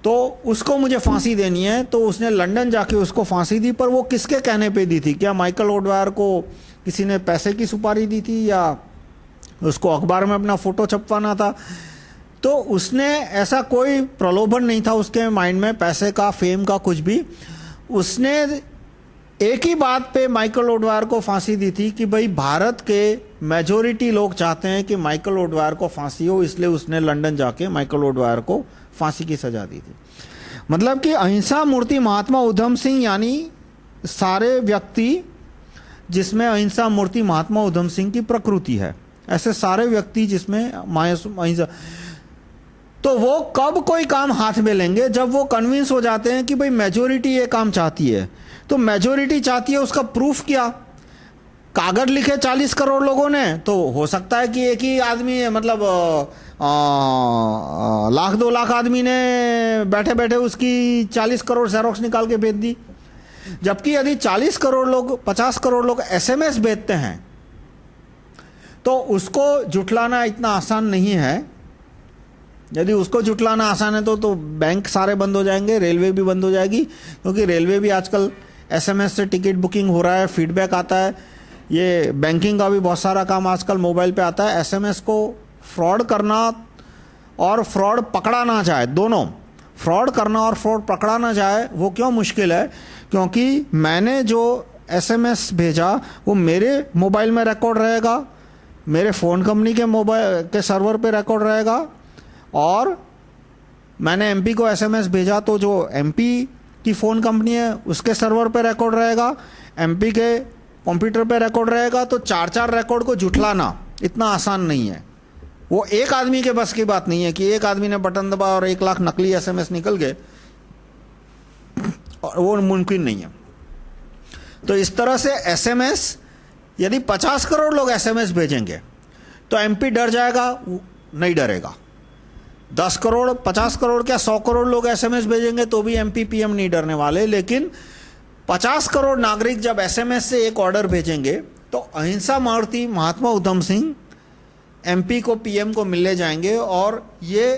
तो उसको मुझे फांसी देनी है, तो उसने लंदन जाके उसको फांसी दी। पर वो किसके कहने पे दी थी? क्या माइकल ओडवायर को किसी ने पैसे की सुपारी दी थी, या उसको अखबार में अपना फोटो छपवाना था? तो उसने ऐसा कोई प्रलोभन नहीं था उसके माइंड में, पैसे का, फेम का, कुछ भी। उसने एक ही बात पे माइकल ओडवायर को फांसी दी थी कि भाई भारत के मेजोरिटी लोग चाहते हैं कि माइकल ओडवायर को फांसी हो, इसलिए उसने लंदन जाके माइकल ओडवायर को फांसी की सजा दी थी। मतलब कि अहिंसा मूर्ति महात्मा उधम सिंह, यानी सारे व्यक्ति जिसमें अहिंसा मूर्ति महात्मा उधम सिंह की प्रकृति है, ऐसे सारे व्यक्ति जिसमें अहिंसा, तो वो कब कोई काम हाथ में लेंगे? जब वो कन्विंस हो जाते हैं कि भाई मेजोरिटी ये काम चाहती है। तो मेजोरिटी चाहती है, उसका प्रूफ क्या? कागज लिखे 40 करोड़ लोगों ने, तो हो सकता है कि एक ही आदमी, मतलब 1,00,000-2 लाख आदमी ने बैठे बैठे उसकी 40 करोड़ जेरोक्स निकाल के भेज दी। जबकि यदि 40 करोड़ लोग, 50 करोड़ लोग एसएमएस भेजते हैं, तो उसको जुटलाना इतना आसान नहीं है। यदि उसको जुटलाना आसान है तो बैंक सारे बंद हो जाएंगे, रेलवे भी बंद हो जाएगी, क्योंकि रेलवे भी आजकल एसएमएस से टिकट बुकिंग हो रहा है, फीडबैक आता है। ये बैंकिंग का भी बहुत सारा काम आजकल मोबाइल पे आता है। एसएमएस को फ्रॉड करना और फ्रॉड पकड़ा ना जाए, दोनों, फ्रॉड करना और फ्रॉड पकड़ा ना जाए, वो क्यों मुश्किल है? क्योंकि मैंने जो एसएमएस भेजा वो मेरे मोबाइल में रिकॉर्ड रहेगा, मेरे फ़ोन कंपनी के मोबाइल के सर्वर पे रिकॉर्ड रहेगा, और मैंने एमपी को एसएमएस भेजा तो जो एमपी की फ़ोन कंपनी है उसके सर्वर पे रिकॉर्ड रहेगा, एमपी के कंप्यूटर पे रिकॉर्ड रहेगा। तो 4-4 रिकॉर्ड को जुटलाना इतना आसान नहीं है। वो एक आदमी के बस की बात नहीं है कि एक आदमी ने बटन दबा और 1 लाख नकली एसएमएस निकल गए, और वो मुमकिन नहीं है। तो इस तरह से एसएमएस, यदि 50 करोड़ लोग एसएमएस भेजेंगे तो एमपी डर जाएगा? नहीं डरेगा। 10 करोड़, 50 करोड़, क्या 100 करोड़ लोग एसएमएस भेजेंगे तो भी एमपी पीएम नहीं डरने वाले। लेकिन 50 करोड़ नागरिक जब एसएमएस से एक ऑर्डर भेजेंगे तो अहिंसा मूर्ति महात्मा उधम सिंह एमपी को, पीएम को मिलने जाएंगे। और ये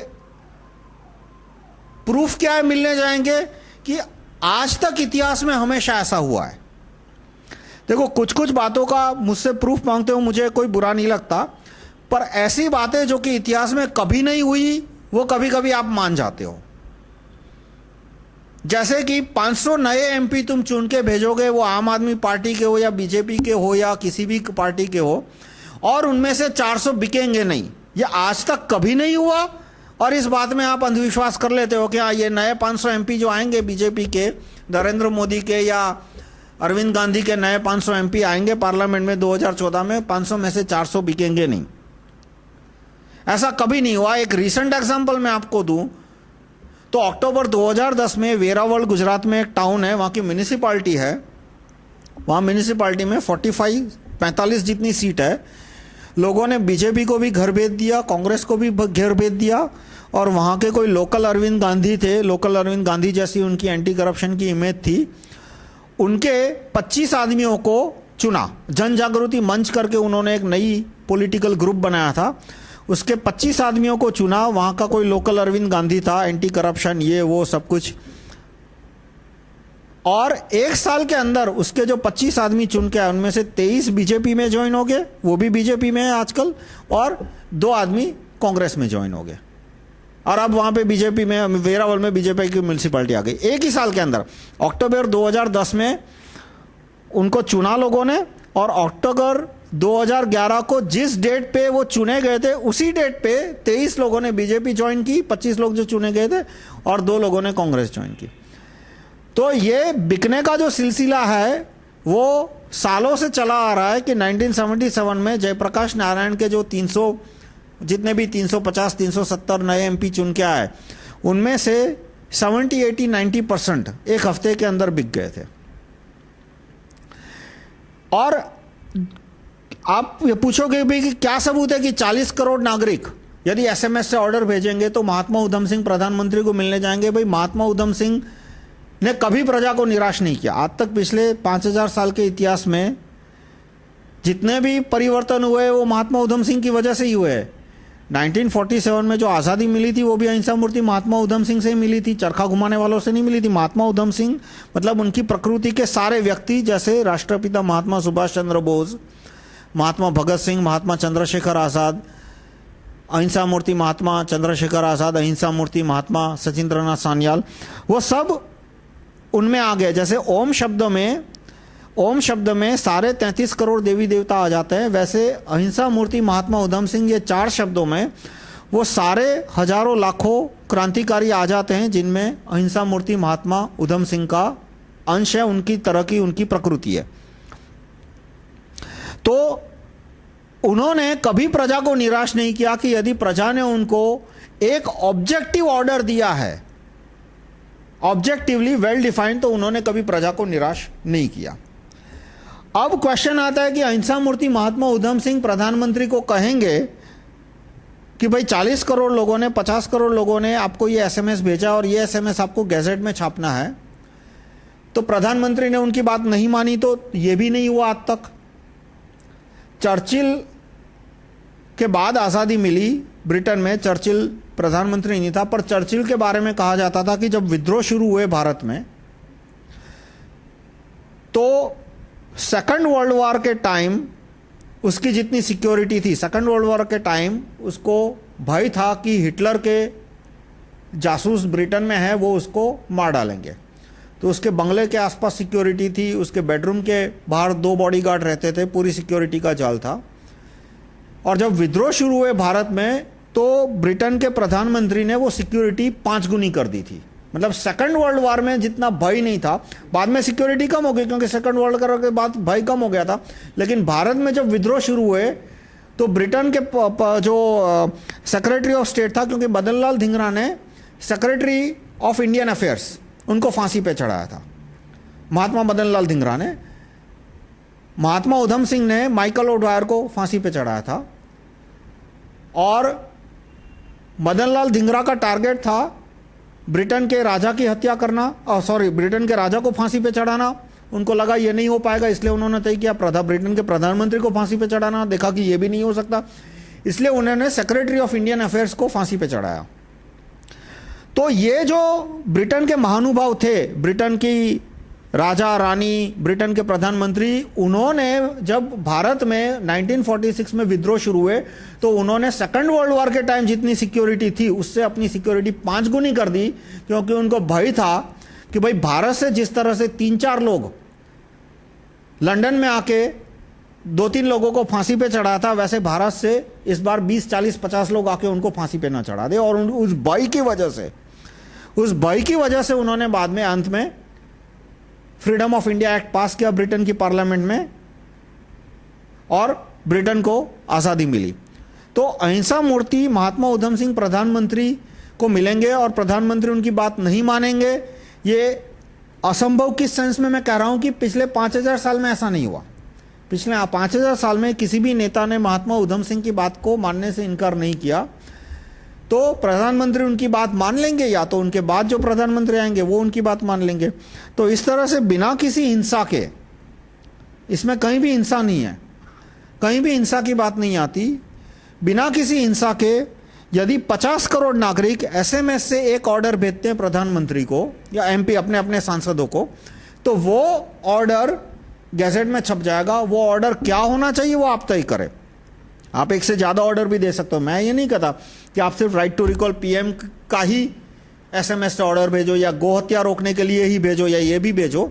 प्रूफ क्या है मिलने जाएंगे? कि आज तक इतिहास में हमेशा ऐसा हुआ है। देखो, कुछ कुछ बातों का मुझसे प्रूफ मांगते हो, मुझे कोई बुरा नहीं लगता, पर ऐसी बातें जो कि इतिहास में कभी नहीं हुई वो कभी कभी आप मान जाते हो। जैसे कि 500 नए एमपी तुम चुन के भेजोगे, वो आम आदमी पार्टी के हो या बीजेपी के हो या किसी भी पार्टी के हो, और उनमें से 400 बिकेंगे नहीं। ये आज तक कभी नहीं हुआ, और इस बात में आप अंधविश्वास कर लेते हो कि हाँ, ये नए 500 एमपी जो आएंगे बीजेपी के, नरेंद्र मोदी के या अरविंद गांधी के नए 500 एमपी आएंगे पार्लियामेंट में 2014 में, 500 में से 400 बिकेंगे नहीं। ऐसा कभी नहीं हुआ। एक रीसेंट एग्जांपल मैं आपको दूं तो अक्टूबर 2010 में वेरावल, गुजरात में एक टाउन है, वहां की म्यूनिसिपालिटी है। वहां म्यूनिसिपालिटी में 45 जितनी सीट है। लोगों ने बीजेपी को भी घर भेज दिया, कांग्रेस को भी घर भेज दिया, और वहां के कोई लोकल अरविंद गांधी थे, लोकल अरविंद गांधी जैसी उनकी एंटी करप्शन की इमेज थी, उनके 25 आदमियों को चुना। जन जागृति मंच करके उन्होंने एक नई पॉलिटिकल ग्रुप बनाया था, उसके 25 आदमियों को चुना। वहां का कोई लोकल अरविंद गांधी था, एंटी करप्शन, ये वो सब कुछ। और 1 साल के अंदर उसके जो 25 आदमी चुन के आए, उनमें से 23 बीजेपी में ज्वाइन हो गए, वो भी बीजेपी में है आजकल, और 2 आदमी कांग्रेस में ज्वाइन हो गए। और अब वहां पे बीजेपी में, वेरावल में बीजेपी की म्यूनिसिपैलिटी आ गई 1 ही साल के अंदर। अक्टूबर 2010 में उनको चुना लोगों ने, और अक्टूबर 2011 को जिस डेट पे वो चुने गए थे, उसी डेट पे 23 लोगों ने बीजेपी ज्वाइन की, 25 लोग जो चुने गए थे, और 2 लोगों ने कांग्रेस ज्वाइन की। तो ये बिकने का जो सिलसिला है वो सालों से चला आ रहा है कि 1977 में जयप्रकाश नारायण के जो 300, जितने भी 350, 370 नए एमपी चुन के आए, उनमें से 70, 80, 90% एक हफ्ते के अंदर बिक गए थे। और आप ये पूछोगे भी कि क्या सबूत है कि 40 करोड़ नागरिक यदि एसएमएस से ऑर्डर भेजेंगे तो महात्मा उधम सिंह प्रधानमंत्री को मिलने जाएंगे? भाई, महात्मा उधम सिंह ने कभी प्रजा को निराश नहीं किया। आज तक पिछले 5000 साल के इतिहास में जितने भी परिवर्तन हुए वो महात्मा उधम सिंह की वजह से ही हुए हैं। 1947 में जो आज़ादी मिली थी वो भी अहिंसा मूर्ति महात्मा उधम सिंह से ही मिली थी, चरखा घुमाने वालों से नहीं मिली थी। महात्मा उधम सिंह मतलब उनकी प्रकृति के सारे व्यक्ति, जैसे राष्ट्रपिता महात्मा सुभाष चंद्र बोस, महात्मा भगत सिंह, महात्मा चंद्रशेखर आज़ाद, अहिंसा मूर्ति महात्मा चंद्रशेखर आज़ाद, अहिंसा मूर्ति महात्मा सचिंद्रनाथ सान्याल, वो सब उनमें आ गए। जैसे ओम शब्द में सारे 33 करोड़ देवी देवता आ जाते हैं, वैसे अहिंसा मूर्ति महात्मा उधम सिंह ये 4 शब्दों में वो सारे हजारों लाखों क्रांतिकारी आ जाते हैं, जिनमें अहिंसा मूर्ति महात्मा उधम सिंह का अंश है, उनकी तरह की उनकी प्रकृति है। तो उन्होंने कभी प्रजा को निराश नहीं किया कि यदि प्रजा ने उनको एक ऑब्जेक्टिव ऑर्डर दिया है, ऑब्जेक्टिवली वेल डिफाइंड, तो उन्होंने कभी प्रजा को निराश नहीं किया। अब क्वेश्चन आता है कि अहिंसा मूर्ति महात्मा उधम सिंह प्रधानमंत्री को कहेंगे कि भाई 40 करोड़ लोगों ने, 50 करोड़ लोगों ने आपको ये एसएमएस भेजा और ये एसएमएस आपको गैजेट में छापना है, तो प्रधानमंत्री ने उनकी बात नहीं मानी, तो ये भी नहीं हुआ आज तक। चर्चिल के बाद आज़ादी मिली ब्रिटेन में, चर्चिल प्रधानमंत्री नहीं था, पर चर्चिल के बारे में कहा जाता था कि जब विद्रोह शुरू हुए भारत में, तो सेकंड वर्ल्ड वॉर के टाइम उसकी जितनी सिक्योरिटी थी, सेकंड वर्ल्ड वॉर के टाइम उसको भय था कि हिटलर के जासूस ब्रिटेन में है, वो उसको मार डालेंगे। तो उसके बंगले के आसपास सिक्योरिटी थी, उसके बेडरूम के बाहर 2 बॉडीगार्ड रहते थे, पूरी सिक्योरिटी का जाल था। और जब विद्रोह शुरू हुए भारत में, तो ब्रिटेन के प्रधानमंत्री ने वो सिक्योरिटी 5 गुनी कर दी थी। मतलब सेकंड वर्ल्ड वॉर में जितना भय नहीं था, बाद में सिक्योरिटी कम हो गई क्योंकि सेकंड वर्ल्ड वॉर के बाद भय कम हो गया था, लेकिन भारत में जब विद्रोह शुरू हुए तो ब्रिटेन के जो सेक्रेटरी ऑफ स्टेट था, क्योंकि मदन लाल धिंगरा ने सेक्रेटरी ऑफ इंडियन अफेयर्स उनको फांसी पे चढ़ाया था, महात्मा मदन लाल धिंगरा ने। महात्मा उधम सिंह ने माइकल ओडवायर को फांसी पे चढ़ाया था, और मदन लाल धिंगरा का टारगेट था ब्रिटेन के राजा की हत्या करना, ब्रिटेन के राजा को फांसी पे चढ़ाना। उनको लगा ये नहीं हो पाएगा, इसलिए उन्होंने तय किया ब्रिटेन के प्रधानमंत्री को फांसी पे चढ़ाना। देखा कि ये भी नहीं हो सकता, इसलिए उन्होंने सेक्रेटरी ऑफ इंडियन अफेयर्स को फांसी पे चढ़ाया। तो ये जो ब्रिटेन के महानुभाव थे, ब्रिटेन की राजा रानी, ब्रिटेन के प्रधानमंत्री, उन्होंने जब भारत में 1946 में विद्रोह शुरू हुए, तो उन्होंने सेकंड वर्ल्ड वॉर के टाइम जितनी सिक्योरिटी थी उससे अपनी सिक्योरिटी 5 गुनी कर दी, क्योंकि उनको भय था कि भाई भारत से जिस तरह से 3-4 लोग लंदन में आके 2-3 लोगों को फांसी पे चढ़ा था, वैसे भारत से इस बार 20, 40, 50 लोग आके उनको फांसी पे ना चढ़ा दे। और उस भय की वजह से उन्होंने बाद में अंत में फ्रीडम ऑफ इंडिया एक्ट पास किया ब्रिटेन की पार्लियामेंट में, और ब्रिटेन को आज़ादी मिली। तो अहिंसा मूर्ति महात्मा उधम सिंह प्रधानमंत्री को मिलेंगे और प्रधानमंत्री उनकी बात नहीं मानेंगे, ये असंभव किस सेंस में मैं कह रहा हूं कि पिछले 5000 साल में ऐसा नहीं हुआ। पिछले 5000 साल में किसी भी नेता ने महात्मा उधम सिंह की बात को मानने से इनकार नहीं किया। तो प्रधानमंत्री उनकी बात मान लेंगे, या तो उनके बाद जो प्रधानमंत्री आएंगे वो उनकी बात मान लेंगे। तो इस तरह से बिना किसी हिंसा के, इसमें कहीं भी हिंसा नहीं है, कहीं भी हिंसा की बात नहीं आती, बिना किसी हिंसा के यदि 50 करोड़ नागरिक एसएमएस से एक ऑर्डर भेजते हैं प्रधानमंत्री को या एमपी अपने अपने सांसदों को, तो वो ऑर्डर गैजेट में छप जाएगा। वो ऑर्डर क्या होना चाहिए वो आप तय करें। आप एक से ज़्यादा ऑर्डर भी दे सकते हो। मैं ये नहीं कहता कि आप सिर्फ राइट टू रिकॉल पीएम का ही एसएमएस से ऑर्डर भेजो, या गो हत्या रोकने के लिए ही भेजो, या ये भी भेजो।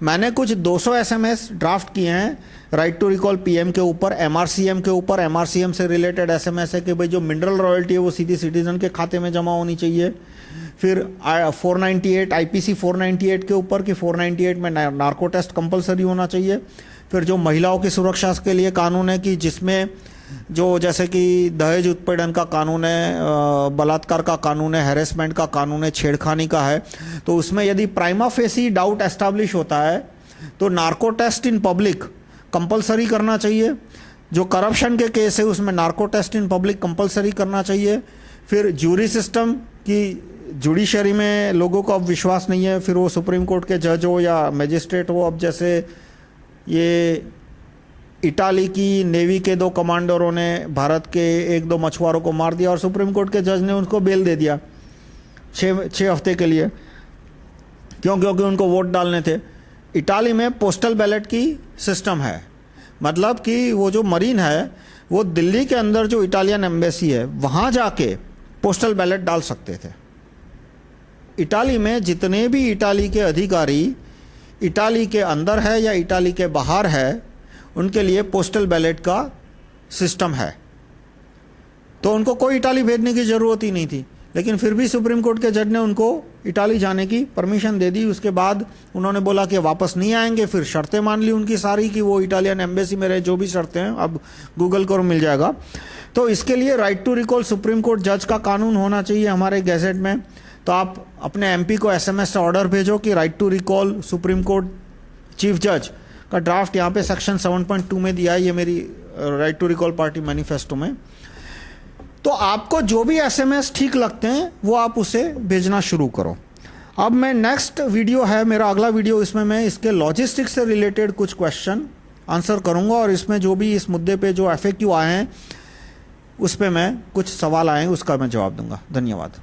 मैंने कुछ 200 एसएमएस ड्राफ्ट किए हैं राइट टू रिकॉल पीएम के ऊपर, एमआरसीएम के ऊपर। एमआरसीएम से रिलेटेड एसएमएस है कि भाई जो मिनरल रॉयल्टी है वो सीधी सिटीजन के खाते में जमा होनी चाहिए। फिर 498 आईपीसी 498 के ऊपर कि 498 में नार्को टेस्ट कंपलसरी होना चाहिए। फिर जो महिलाओं की सुरक्षा के लिए कानून है कि जिसमें जो जैसे कि दहेज उत्पीड़न का कानून है, बलात्कार का कानून है, हैरेसमेंट का कानून है, छेड़खानी का है, तो उसमें यदि प्राइमा फेसी डाउट एस्टैब्लिश होता है तो narco test in public compulsory करना चाहिए। जो करप्शन के केस है उसमें narco test in public compulsory करना चाहिए। फिर ज्यूरी सिस्टम की जुडिशरी में लोगों को अब विश्वास नहीं है, फिर वो सुप्रीम कोर्ट के जज हो या मजिस्ट्रेट हो। अब जैसे ये इटाली की नेवी के 2 कमांडरों ने भारत के 1-2 मछुआरों को मार दिया और सुप्रीम कोर्ट के जज ने उनको बेल दे दिया 6 हफ्ते के लिए, क्योंकि उनको वोट डालने थे। इटाली में पोस्टल बैलेट की सिस्टम है, मतलब कि वो जो मरीन है वो दिल्ली के अंदर जो इटालियन एम्बेसी है वहाँ जाके पोस्टल बैलेट डाल सकते थे। इटाली में जितने भी इटाली के अधिकारी इटाली के अंदर है या इटाली के बाहर है उनके लिए पोस्टल बैलेट का सिस्टम है, तो उनको कोई इटाली भेजने की ज़रूरत ही नहीं थी। लेकिन फिर भी सुप्रीम कोर्ट के जज ने उनको इटाली जाने की परमिशन दे दी। उसके बाद उन्होंने बोला कि वापस नहीं आएंगे, फिर शर्तें मान ली उनकी सारी कि वो इटालियन एम्बेसी में रहे, जो भी शर्तें हैं अब गूगल करो मिल जाएगा। तो इसके लिए right to recall supreme court जज का कानून होना चाहिए हमारे गैजेट में। तो आप अपने एमपी को SMS ऑर्डर भेजो कि right to recall supreme court chief जज का ड्राफ्ट यहाँ पे सेक्शन 7.2 में दिया है, ये मेरी right to recall party manifesto में। तो आपको जो भी SMS ठीक लगते हैं वो आप उसे भेजना शुरू करो। अब मैं नेक्स्ट वीडियो है मेरा अगला वीडियो, इसमें मैं इसके लॉजिस्टिक्स से रिलेटेड कुछ क्वेश्चन आंसर करूंगा और इसमें जो भी इस मुद्दे पे जो FAQ आए हैं उस पे मैं कुछ सवाल आए उसका मैं जवाब दूंगा। धन्यवाद।